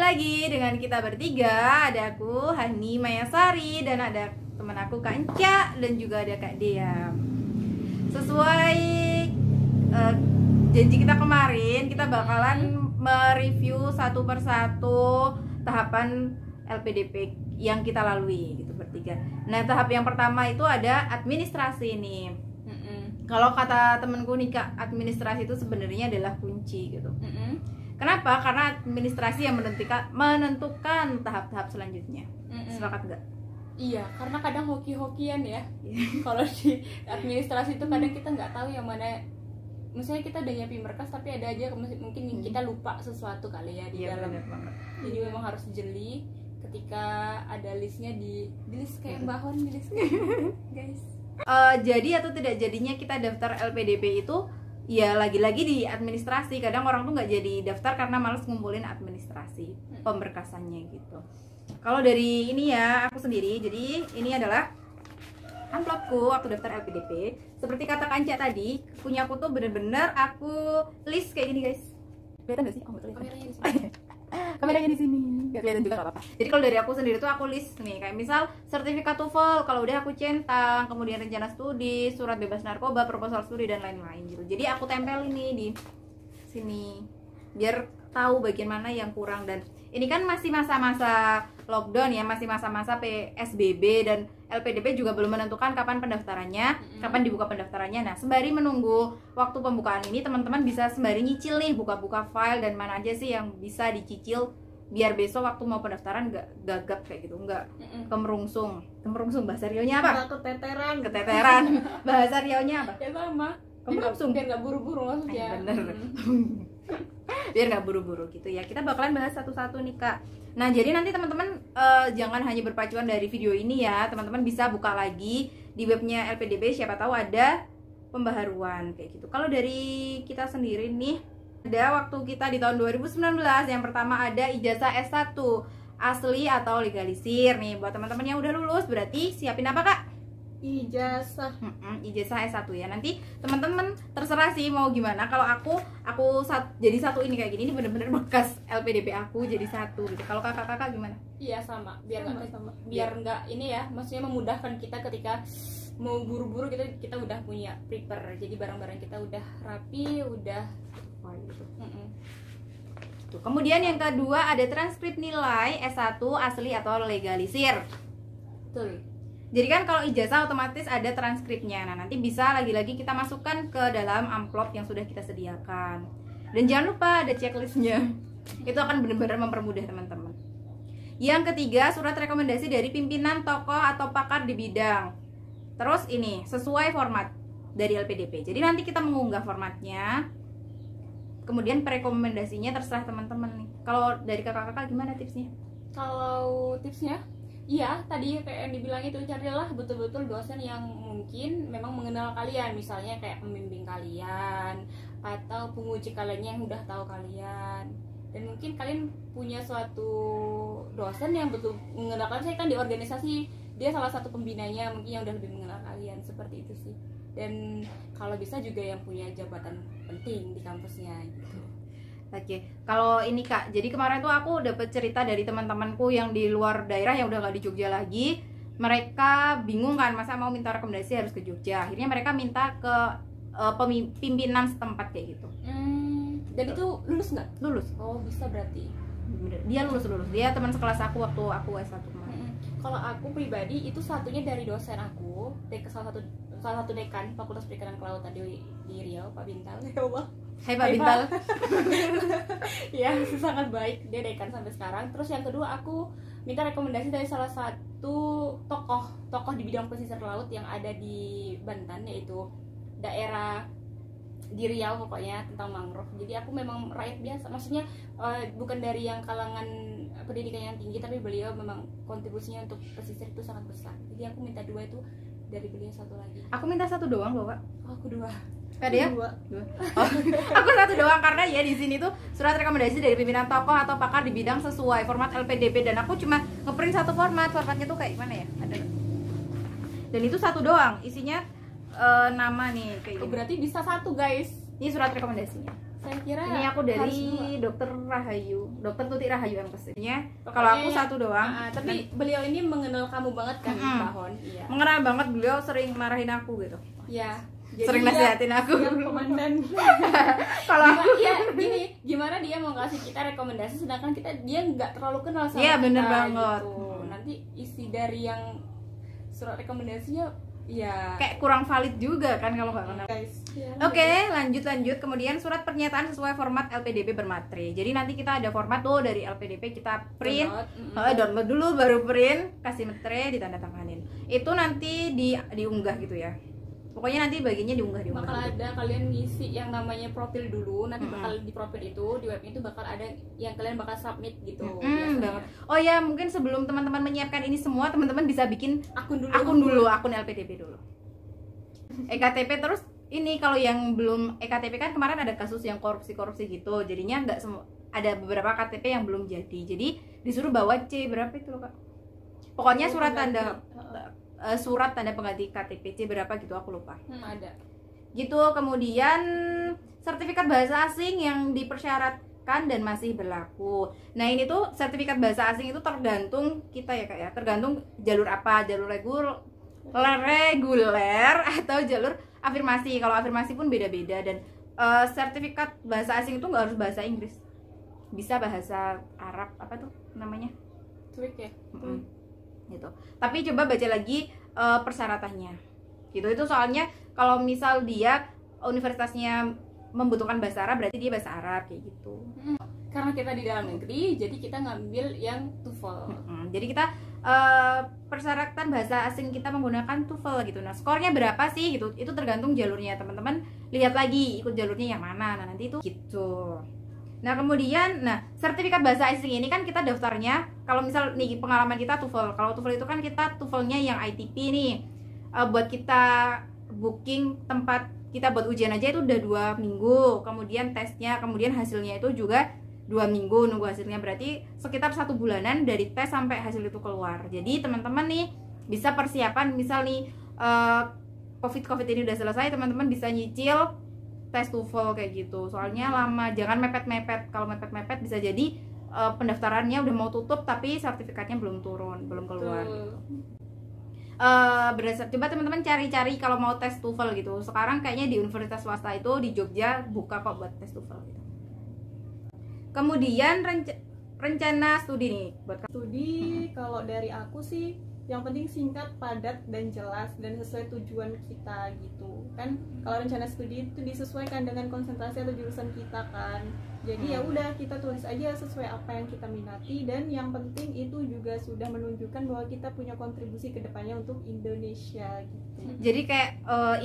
lagi dengan kita bertiga. Ada aku, Hani Mayasari, dan ada teman aku Kak Enca, dan juga ada Kak Dea. Sesuai janji kita kemarin, kita bakalan mereview satu persatu tahapan LPDP yang kita lalui gitu bertiga. Nah, tahap yang pertama itu ada administrasi nih. Kalau kata temenku nih Kak, administrasi itu sebenarnya adalah kunci gitu. Kenapa? Karena administrasi yang menentukan tahap-tahap selanjutnya. Sepakat nggak? Iya, karena kadang hoki-hokian ya. Kalau di administrasi itu kadang kita nggak tahu yang mana. Misalnya kita udah nyiapin berkas tapi ada aja mungkin kita lupa sesuatu kali ya di dalam. Jadi memang harus jeli ketika ada listnya di list kayak mbahon di list guys. Jadi atau tidak jadinya kita daftar LPDP itu ya lagi-lagi di administrasi. Kadang orang tuh nggak jadi daftar karena males ngumpulin administrasi pemberkasannya gitu. Kalau dari ini ya aku sendiri, jadi ini adalah amplopku, aku daftar LPDP. Seperti kata Kanca tadi, punya aku tuh bener-bener aku list kayak gini guys. Kelihatan gak sih? Oh, kameranya di sini. Kameranya di sini. Gak kelihatan juga, gak apa-apa. Jadi kalau dari aku sendiri tuh aku list nih, kayak misal sertifikat TOEFL, kalau udah aku centang, kemudian rencana studi, surat bebas narkoba, proposal studi, dan lain-lain gitu. Jadi aku tempel ini di sini biar tahu bagian mana yang kurang. Dan ini kan masih masa-masa lockdown ya, masih masa-masa PSBB, dan LPDP juga belum menentukan kapan pendaftarannya, kapan dibuka pendaftarannya. Nah, sembari menunggu waktu pembukaan ini, teman-teman bisa sembari nyicil nih, buka-buka file dan mana aja sih yang bisa dicicil biar besok waktu mau pendaftaran nggak gagap kayak gitu, nggak kemerungsung bahasa Riaunya apa? Keteteran. Bahasa Riaunya apa? Ya sama. Kemerungsung. Biar nggak buru-buru maksudnya. Bener. Biar nggak buru-buru gitu ya. Kita bakalan bahas satu-satu nih Kak. Nah, jadi nanti teman-teman jangan hanya berpacuan dari video ini ya. Teman-teman bisa buka lagi di webnya LPDP, siapa tahu ada pembaharuan kayak gitu. Kalau dari kita sendiri nih, ada waktu kita di tahun 2019, yang pertama ada ijazah S1 asli atau legalisir nih. Buat teman-teman yang udah lulus berarti siapin apa Kak? Ijazah S1 ya. Nanti teman-teman terserah sih mau gimana. Kalau aku jadi satu ini kayak gini, ini bener-bener bekas LPDP aku jadi satu gitu. Kalau kakak-kakak gimana? Iya sama, biar nggak ini ya, maksudnya memudahkan kita ketika mau buru-buru kita udah punya prepare, jadi barang-barang kita udah rapi, udah gitu. Tuh. Kemudian yang kedua ada transkrip nilai S1 asli atau legalisir. Betul. Jadi kan kalau ijazah otomatis ada transkripnya. Nah, nanti bisa lagi-lagi kita masukkan ke dalam amplop yang sudah kita sediakan. Dan jangan lupa ada checklistnya. Itu akan benar-benar mempermudah teman-teman. Yang ketiga, surat rekomendasi dari pimpinan, tokoh, atau pakar di bidang. Terus ini, sesuai format dari LPDP. Jadi nanti kita mengunggah formatnya. Kemudian rekomendasinya terserah teman-teman nih. Kalau dari kakak-kakak gimana tipsnya? Kalau tipsnya? Iya, tadi kayak yang dibilang itu, carilah betul-betul dosen yang mungkin memang mengenal kalian, misalnya kayak pembimbing kalian atau penguji kalian yang udah tahu kalian. Dan mungkin kalian punya suatu dosen yang betul mengenal kalian. Saya kan di organisasi, dia salah satu pembinanya, mungkin yang udah lebih mengenal kalian, seperti itu sih. Dan kalau bisa juga yang punya jabatan penting di kampusnya gitu. Oke, kalau ini Kak, jadi kemarin tuh aku dapet cerita dari teman-temanku yang di luar daerah yang udah gak di Jogja lagi. Mereka bingung kan, masa mau minta rekomendasi harus ke Jogja. Akhirnya mereka minta ke pimpinan setempat kayak gitu. Dan itu lulus nggak? Lulus. Oh, bisa berarti. Dia lulus. Dia teman sekelas aku waktu aku S1 kemarin. Kalau aku pribadi itu satunya dari dosen aku, dari salah satu dekan Fakultas Perikanan Kelautan di Riau, Pak Bintal. Ya Allah. Hai Pak Bintal. Ya, sangat baik, dia dekan sampai sekarang. Terus yang kedua, aku minta rekomendasi dari salah satu tokoh di bidang pesisir laut yang ada di Banten, yaitu daerah di Riau pokoknya, tentang mangrove. Jadi aku memang rakyat biasa, maksudnya bukan dari yang kalangan pendidikan yang tinggi, tapi beliau memang kontribusinya untuk pesisir itu sangat besar. Jadi aku minta dua itu dari beliau, satu lagi. Aku minta satu doang loh Pak. Oh, aku dua. Kak dia? Dua. Oh, aku satu doang karena ya di sini tuh surat rekomendasi dari pimpinan tokoh atau pakar di bidang sesuai format LPDP, dan aku cuma ngeprint satu formatnya tuh kayak gimana ya? Ada. Dan itu satu doang, isinya nama nih kayak berarti bisa satu guys. Ini surat rekomendasinya. Saya kira Ini aku harus dari dua. Dokter Rahayu, Dokter Tuti Rahayu yang kesini. Pokoknya Kalau aku satu doang. tapi beliau ini mengenal kamu banget kan, Mm-mm. Bahon. Iya. Mengenal banget, beliau sering marahin aku gitu. Ya. Sering nasihatin aku. Yang komandan. Kalau aku Iya, gini, gimana dia mau kasih kita rekomendasi sedangkan dia nggak terlalu kenal sama Iya, kita bener banget. gitu. Nanti isi dari yang surat rekomendasinya ya kayak kurang valid juga kan kalau nggak kenal. guys. Ya, Oke, lanjut. Kemudian surat pernyataan sesuai format LPDP bermatre. Jadi nanti kita ada format tuh dari LPDP, kita print, download dulu baru print, kasih metre, ditandatanganin. Itu nanti diunggah gitu ya. Pokoknya nanti bagiannya diunggah. Bakal ada kalian ngisi yang namanya profil dulu, nanti Mm-mm. bakal di profil itu di web itu bakal ada yang kalian bakal submit gitu. Banget. Oh ya, mungkin sebelum teman-teman menyiapkan ini semua, teman-teman bisa bikin Akun akun LPDP dulu. EKTP terus ini kalau yang belum EKTP kan kemarin ada kasus yang korupsi gitu. Jadinya nggak semua, ada beberapa KTP yang belum jadi. Jadi disuruh bawa C berapa itu loh, Kak? Pokoknya surat tanda pengganti KTP C berapa gitu, aku lupa. Ada. Gitu. Kemudian sertifikat bahasa asing yang dipersyaratkan dan masih berlaku. Nah, ini tuh sertifikat bahasa asing itu tergantung kita ya, Kak ya. Tergantung jalur apa, jalur reguler atau jalur afirmasi. Kalau afirmasi pun beda-beda, dan sertifikat bahasa asing itu nggak harus bahasa Inggris. Bisa bahasa Arab, apa tuh namanya? Tweak ya. Gitu. Tapi coba baca lagi persyaratannya. Gitu. Itu soalnya kalau misal dia universitasnya membutuhkan bahasa Arab, berarti dia bahasa Arab kayak gitu. Karena kita di dalam negeri, jadi kita ngambil yang TOEFL. Jadi kita persyaratan bahasa asing kita menggunakan TOEFL gitu. Nah, skornya berapa sih gitu? Itu tergantung jalurnya. Teman-teman lihat lagi ikut jalurnya yang mana. Nah, nanti itu gitu. Nah, kemudian sertifikat bahasa asing ini kan kita daftarnya kalau misal nih pengalaman kita TOEFL. Kalau TOEFL itu kan kita TOEFL-nya yang ITP nih. Buat kita booking tempat kita buat ujian aja itu udah 2 minggu. Kemudian tesnya, kemudian hasilnya itu juga 2 minggu nunggu hasilnya. Berarti sekitar 1 bulanan dari tes sampai hasil itu keluar. Jadi teman-teman nih bisa persiapan, misal nih COVID ini udah selesai, teman-teman bisa nyicil tes TOEFL kayak gitu. Soalnya lama, jangan mepet-mepet. Kalau mepet-mepet bisa jadi pendaftarannya udah mau tutup tapi sertifikatnya belum keluar. Coba teman-teman cari-cari kalau mau tes TOEFL gitu. Sekarang kayaknya di universitas swasta itu di Jogja buka kok buat tes TOEFL gitu. Kemudian rencana studi nih buat studi. Kalau dari aku sih yang penting singkat, padat, dan jelas, dan sesuai tujuan kita gitu kan. Kalau rencana studi itu disesuaikan dengan konsentrasi atau jurusan kita kan. Jadi ya udah kita tulis aja sesuai apa yang kita minati, dan yang penting itu juga sudah menunjukkan bahwa kita punya kontribusi ke depannya untuk Indonesia gitu. Jadi kayak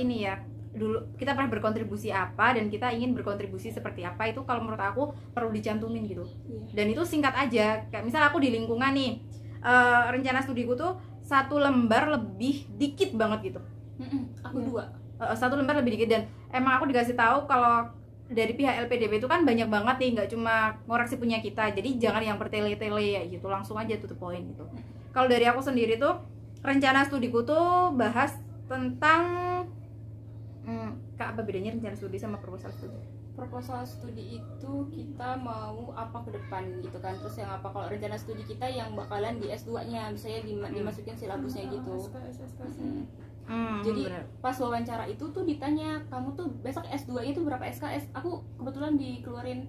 ini ya, dulu kita pernah berkontribusi apa dan kita ingin berkontribusi seperti apa, itu kalau menurut aku perlu dicantumin gitu. Dan itu singkat aja. Kayak misal aku di lingkungan nih, rencana studiku tuh 1 lembar lebih dikit banget gitu. Aku 2. 1 lembar lebih dikit, dan emang aku dikasih tahu kalau dari pihak LPDP itu kan banyak banget nih, nggak cuma ngoreksi punya kita. Jadi jangan yang bertele-tele ya gitu, langsung aja to the point gitu. Kalau dari aku sendiri tuh rencana studiku tuh bahas tentang Kak, apa bedanya rencana studi sama proposal studi? Proposal studi itu kita mau apa ke depan gitu kan. Terus yang apa, kalau rencana studi kita yang bakalan di S2-nya, misalnya dimasukin silabusnya gitu. Jadi bener. pas wawancara itu tuh ditanya, kamu tuh besok S2-nya tuh berapa SKS? Aku kebetulan dikeluarin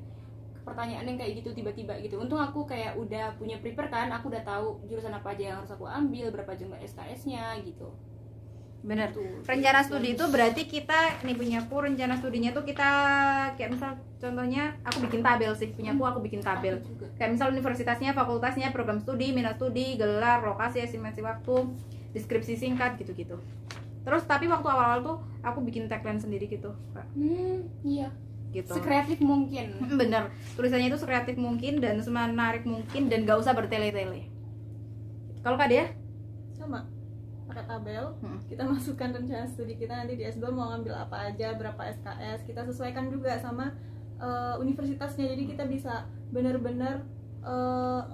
pertanyaan yang kayak gitu tiba-tiba gitu. Untung aku kayak udah punya prepare kan, aku udah tahu jurusan apa aja yang harus aku ambil, berapa jumlah SKS-nya gitu. Bener. Tuh, Rencana studi itu berarti kita nih, punyaku rencana studinya tuh kita kayak misal contohnya aku bikin tabel sih, punyaku aku bikin tabel. Kayak misal universitasnya, fakultasnya, program studi, minat studi, gelar, lokasi, estimasi waktu, deskripsi singkat gitu-gitu. Terus tapi waktu awal-awal tuh aku bikin tagline sendiri gitu, Kak. Iya. Gitu. Sekreatif mungkin. Bener. Tulisannya itu sekreatif mungkin dan semenarik mungkin dan gak usah bertele-tele. Kalau Kak Dea? Sama, pakai tabel. Kita masukkan rencana studi kita nanti di S2 mau ngambil apa aja, berapa SKS. Kita sesuaikan juga sama universitasnya. Jadi kita bisa benar-benar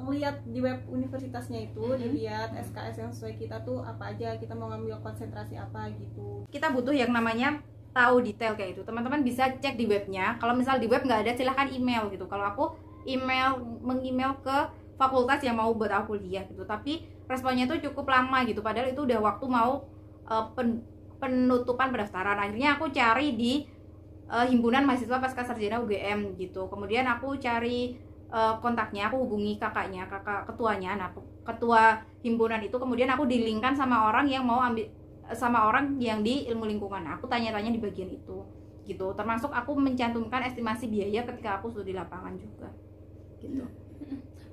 ngelihat di web universitasnya itu, dilihat SKS yang sesuai kita tuh apa aja, kita mau ngambil konsentrasi apa gitu. Kita butuh yang namanya tahu detail kayak itu, teman-teman bisa cek di webnya. Kalau misal di web nggak ada, silahkan email gitu. Kalau aku mengemail ke fakultas yang mau buat aku kuliah gitu, tapi responnya itu cukup lama gitu, padahal itu udah waktu mau penutupan pendaftaran. Akhirnya aku cari di himpunan mahasiswa pasca sarjana UGM gitu. Kemudian aku cari kontaknya, aku hubungi kakak ketuanya. Nah, ketua himpunan itu kemudian aku dilingkan sama orang yang mau ambil, sama orang yang di ilmu lingkungan. Aku tanya-tanya di bagian itu gitu. Termasuk aku mencantumkan estimasi biaya ketika aku studi lapangan juga gitu.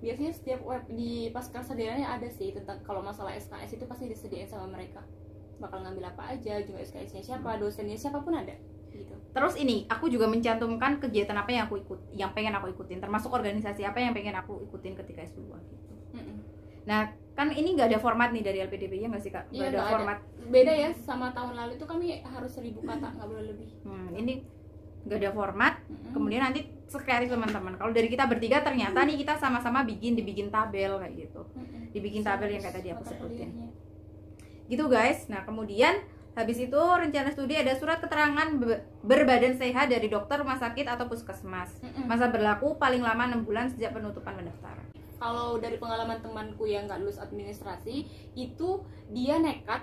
Biasanya setiap web di pasca sarjana ada sih tentang kalau masalah SKS itu pasti disediain sama mereka, bakal ngambil apa aja, juga SKS-nya siapa, dosennya siapapun ada gitu. Terus ini aku juga mencantumkan kegiatan apa yang pengen aku ikutin, termasuk organisasi apa yang pengen aku ikutin ketika S2 gitu. Nah, kan ini nggak ada format nih dari LPDP, ya nggak sih Kak? Nggak ada format. Beda ya sama tahun lalu itu kami harus 1000 kata, nggak boleh lebih. Ini nggak ada format. Kemudian nanti sekreatif teman-teman. Kalau dari kita bertiga ternyata nih kita sama-sama dibikin tabel kayak gitu. Dibikin tabel yang kayak tadi aku sebutin. Gitu guys. Nah, kemudian habis itu rencana studi ada surat keterangan berbadan sehat dari dokter, rumah sakit atau puskesmas. Masa berlaku paling lama 6 bulan sejak penutupan pendaftaran. Kalau dari pengalaman temanku yang nggak lulus administrasi, itu dia nekat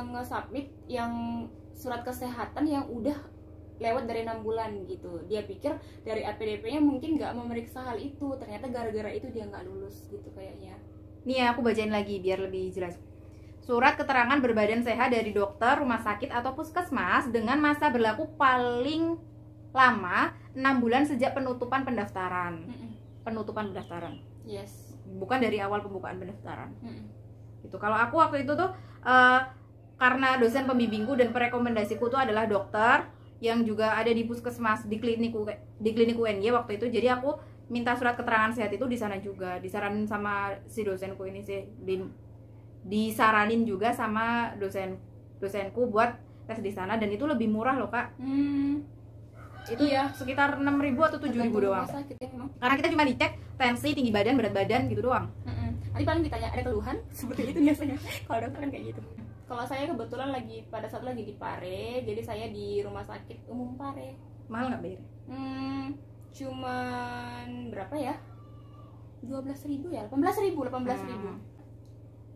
nge-submit yang surat kesehatan yang udah lewat dari 6 bulan gitu. Dia pikir dari LPDP-nya mungkin nggak memeriksa hal itu, ternyata gara-gara itu dia nggak lulus gitu kayaknya. Nih ya, aku bacain lagi biar lebih jelas. Surat keterangan berbadan sehat dari dokter, rumah sakit atau puskesmas dengan masa berlaku paling lama 6 bulan sejak penutupan pendaftaran. Penutupan pendaftaran. Yes. Bukan dari awal pembukaan pendaftaran. Gitu. Kalau aku waktu itu tuh karena dosen pembimbingku dan perekomendasiku tuh adalah dokter yang juga ada di puskesmas di klinik UNY waktu itu. Jadi aku minta surat keterangan sehat itu di sana juga. Disaranin sama si dosenku ini sih, disaranin juga sama dosenku buat tes di sana, dan itu lebih murah loh Kak. Itu ya sekitar 6.000 atau 7.000 doang. Karena kita cuma dicek tensi, tinggi badan, berat badan gitu doang. Nanti paling ditanya ada keluhan seperti itu biasanya. Kalau dokter kan kayak gitu. Kalau saya kebetulan pada saat lagi di Pare, jadi saya di rumah sakit umum Pare. Mahal nggak bayar? Cuman berapa ya? 12.000 ya? 18.000.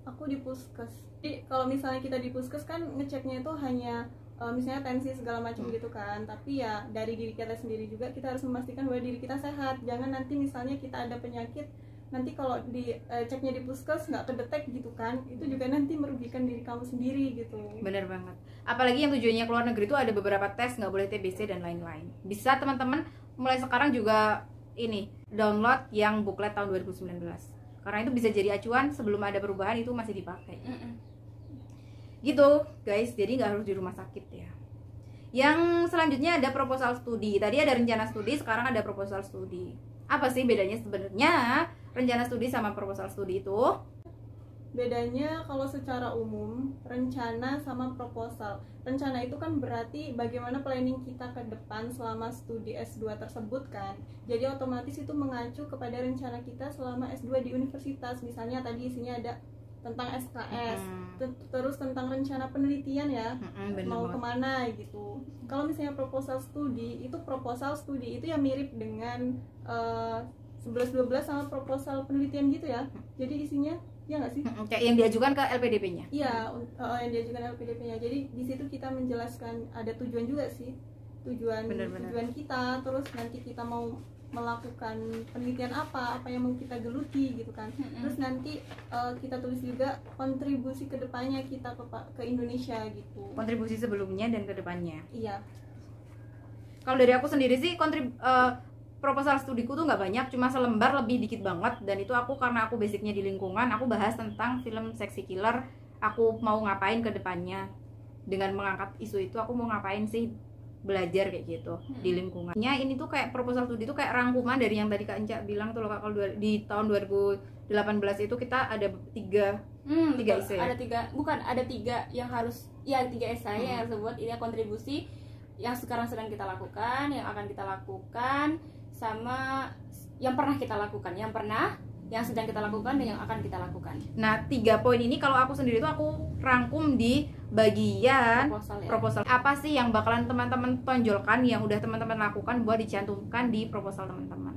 Aku di puskes. Jadi kalau misalnya kita di puskes kan ngeceknya itu hanya misalnya tensi segala macam gitu kan, tapi ya dari diri kita sendiri juga kita harus memastikan bahwa diri kita sehat. Jangan nanti misalnya kita ada penyakit, nanti kalau di ceknya di puskes nggak kedetek gitu kan, itu juga nanti merugikan diri kamu sendiri gitu. Bener banget. Apalagi yang tujuannya keluar negeri itu ada beberapa tes, nggak boleh TBC dan lain-lain. Bisa teman-teman mulai sekarang juga ini download yang buklet tahun 2019, karena itu bisa jadi acuan sebelum ada perubahan itu masih dipakai. Gitu guys, jadi nggak harus di rumah sakit ya. Yang selanjutnya ada proposal studi. Tadi ada rencana studi, sekarang ada proposal studi. Apa sih bedanya sebenarnya rencana studi sama proposal studi itu? Bedanya kalau secara umum, rencana sama proposal. Rencana itu kan berarti bagaimana planning kita ke depan selama studi S2 tersebut kan. Jadi otomatis itu mengacu kepada rencana kita selama S2 di universitas. Misalnya tadi isinya ada tentang SKS, terus tentang rencana penelitian ya, mau kemana gitu. Kalau misalnya proposal studi itu ya mirip dengan 11-12 sama proposal penelitian gitu ya. Jadi isinya ya nggak sih? Kayak yang diajukan ke LPDP-nya. Iya, yang diajukan LPDP-nya. Jadi di situ kita menjelaskan ada tujuan juga sih, tujuan kita. Terus nanti kita mau melakukan penelitian apa yang mau kita geluti gitu kan. Terus nanti kita tulis juga kontribusi kedepannya kita ke Indonesia gitu. Kontribusi sebelumnya dan kedepannya. Iya. Kalau dari aku sendiri sih proposal studiku tuh nggak banyak, cuma selembar, lebih dikit banget. Dan itu karena aku basicnya di lingkungan, aku bahas tentang film Sexy Killer. Aku mau ngapain ke depannya dengan mengangkat isu itu, aku mau ngapain sih belajar kayak gitu di lingkungannya. Ini tuh kayak proposal studi tuh kayak rangkuman dari yang tadi Kak Enca bilang tuh loh Kak. Kalau di tahun 2018 itu kita ada tiga essay. Ada tiga yang harus, ya 3 essay yang harus buat. Ini kontribusi yang sekarang sedang kita lakukan, yang akan kita lakukan, sama yang pernah kita lakukan. Yang pernah yang sedang kita lakukan dan yang akan kita lakukan. Nah, 3 poin ini kalau aku sendiri tuh aku rangkum di bagian Proposal, ya. proposal. Apa sih yang bakalan teman-teman tonjolkan yang udah teman-teman lakukan buat dicantumkan di proposal teman-teman.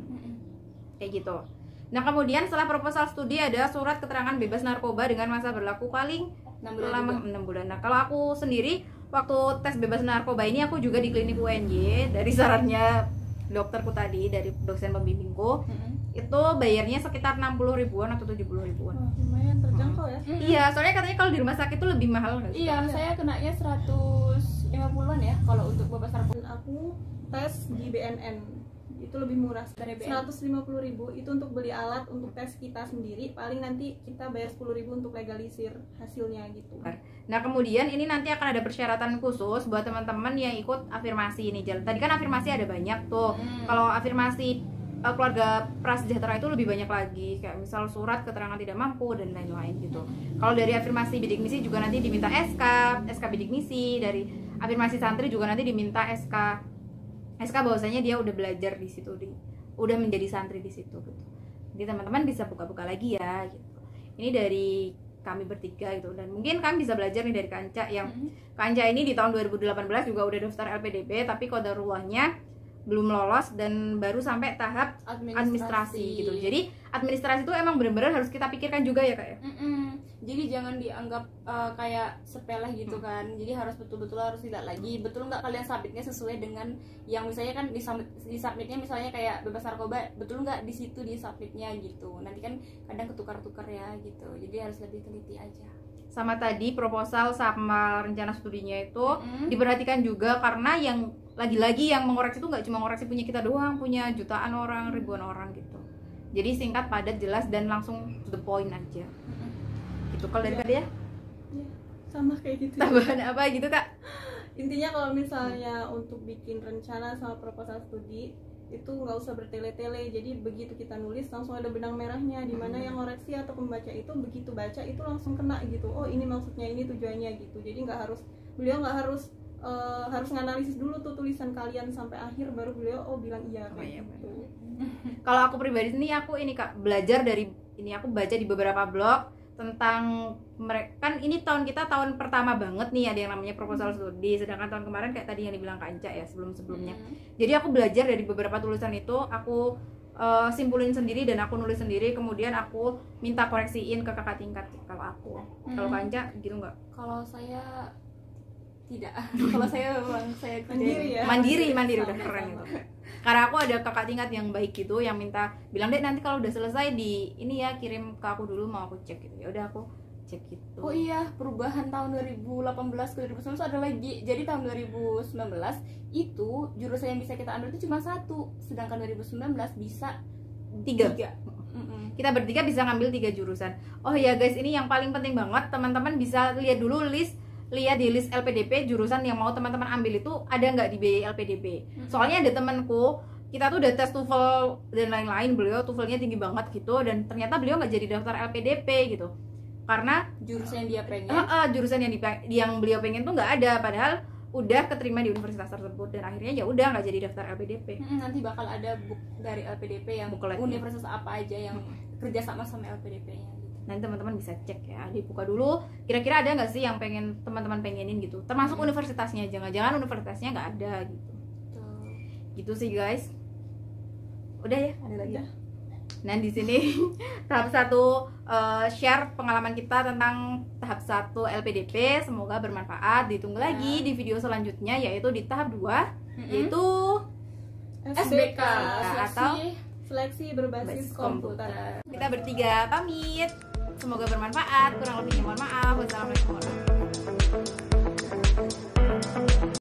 Kayak gitu. Nah, kemudian setelah proposal studi ada surat keterangan bebas narkoba dengan masa berlaku paling 6 bulan lama juga. 6 bulan. Nah, kalau aku sendiri waktu tes bebas narkoba ini aku juga di klinik UNY dari sarannya dokterku tadi, dari dosen pembimbingku. Itu bayarnya sekitar 60 ribuan atau 70 ribuan. Wah, lumayan terjangkau ya. Iya, soalnya katanya kalau di rumah sakit itu lebih mahal nggak sih? Iya, saya kenanya 150-an ya kalau untuk bebas narkoba. Dan aku tes di BNN itu lebih murah, Dari BNN. 150.000 itu untuk beli alat untuk tes kita sendiri, paling nanti kita bayar 10.000 untuk legalisir hasilnya gitu. Nah, kemudian ini nanti akan ada persyaratan khusus buat teman-teman yang ikut afirmasi ini. Tadi kan afirmasi ada banyak tuh. Kalau afirmasi keluarga prasejahtera itu lebih banyak lagi, kayak misal surat keterangan tidak mampu dan lain-lain gitu. Kalau dari afirmasi bidik misi juga nanti diminta SK bidik misi. Dari afirmasi santri juga nanti diminta SK bahwasanya dia udah belajar di situ, udah menjadi santri di situ gitu. Jadi teman-teman bisa buka-buka lagi ya gitu. Ini dari kami bertiga gitu, dan mungkin kami bisa belajar nih dari Kanca yang Kanca ini di tahun 2018 juga udah daftar LPDP tapi qadarulahnya belum lolos dan baru sampai tahap administrasi gitu. Jadi administrasi itu emang benar-benar harus kita pikirkan juga ya Kak ya. Jadi jangan dianggap kayak sepele gitu kan. Jadi harus betul-betul harus tidak lagi. Betul nggak kalian submitnya sesuai dengan yang misalnya kan di submitnya misalnya kayak bebas narkoba, betul nggak di situ di submitnya gitu. Nanti kan kadang ketukar-tukar ya gitu. Jadi harus lebih teliti aja. Sama tadi proposal sama rencana studinya itu diperhatikan juga, karena yang lagi-lagi yang mengoreksi itu nggak cuma ngoreksi punya kita doang, punya jutaan orang, ribuan orang gitu. Jadi singkat, padat, jelas, dan langsung to the point aja. Gitu. Kalau dari Kak dia? Ya, sama kayak gitu. Tambahan apa gitu Kak? Intinya kalau misalnya untuk bikin rencana sama proposal studi itu nggak usah bertele-tele, jadi begitu kita nulis langsung ada benang merahnya di mana yang koreksi atau pembaca itu begitu baca itu langsung kena gitu, oh ini maksudnya, ini tujuannya gitu. Jadi beliau nggak harus nganalisis dulu tuh tulisan kalian sampai akhir baru beliau bilang iya kayak gitu. Kalau aku pribadi ini Kak belajar dari ini, aku baca di beberapa blog tentang mereka, kan ini tahun pertama banget nih ada yang namanya proposal studi, sedangkan tahun kemarin kayak tadi yang dibilang Kanca ya sebelumnya. Jadi aku belajar dari beberapa tulisan itu, aku simpulin sendiri dan aku nulis sendiri, kemudian aku minta koreksiin ke kakak tingkat kalau aku. Kalau Kanca gitu nggak? Kalau saya tidak. Kalau saya memang saya Mandiri ya? Mandiri udah Sama-sama. keren gitu. Karena aku ada kakak tingkat yang baik gitu, yang minta bilang deh nanti kalau udah selesai di ini ya kirim ke aku dulu, mau aku cek gitu. Ya udah aku cek gitu. Oh iya, perubahan tahun 2018 ke 2019 ada lagi. Jadi tahun 2019 itu jurusan yang bisa kita ambil itu cuma 1, sedangkan 2019 bisa 3. 3. Kita bertiga bisa ngambil 3 jurusan. Oh ya guys, ini yang paling penting banget, teman-teman bisa lihat dulu lihat di list LPDP jurusan yang mau teman-teman ambil itu ada nggak di BI LPDP. Soalnya ada temanku, kita tuh udah tes TOEFL dan lain-lain, beliau TOEFL-nya tinggi banget gitu, dan ternyata beliau nggak jadi daftar LPDP gitu karena Jurusan yang dia pengen jurusan yang beliau pengen tuh nggak ada, padahal udah keterima di universitas tersebut, dan akhirnya ya udah nggak jadi daftar LPDP. nanti bakal ada book dari LPDP yang Booklet. universitas apa aja yang kerja sama LPDP-nya gitu. Nanti teman-teman bisa cek ya, dibuka dulu kira-kira ada nggak sih yang pengen teman-teman pengenin gitu, termasuk universitasnya. Jangan-jangan universitasnya nggak ada gitu. Tuh. Gitu sih guys. Udah ya, ada lagi. Udah. Nah di sini tahap 1 share pengalaman kita tentang tahap 1 LPDP, semoga bermanfaat. Ditunggu lagi di video selanjutnya, yaitu di tahap 2 yaitu SBK atau seleksi berbasis komputer. kita bertiga pamit. Semoga bermanfaat, kurang lebihnya mohon maaf. Wassalamualaikum warahmatullahi wabarakatuh.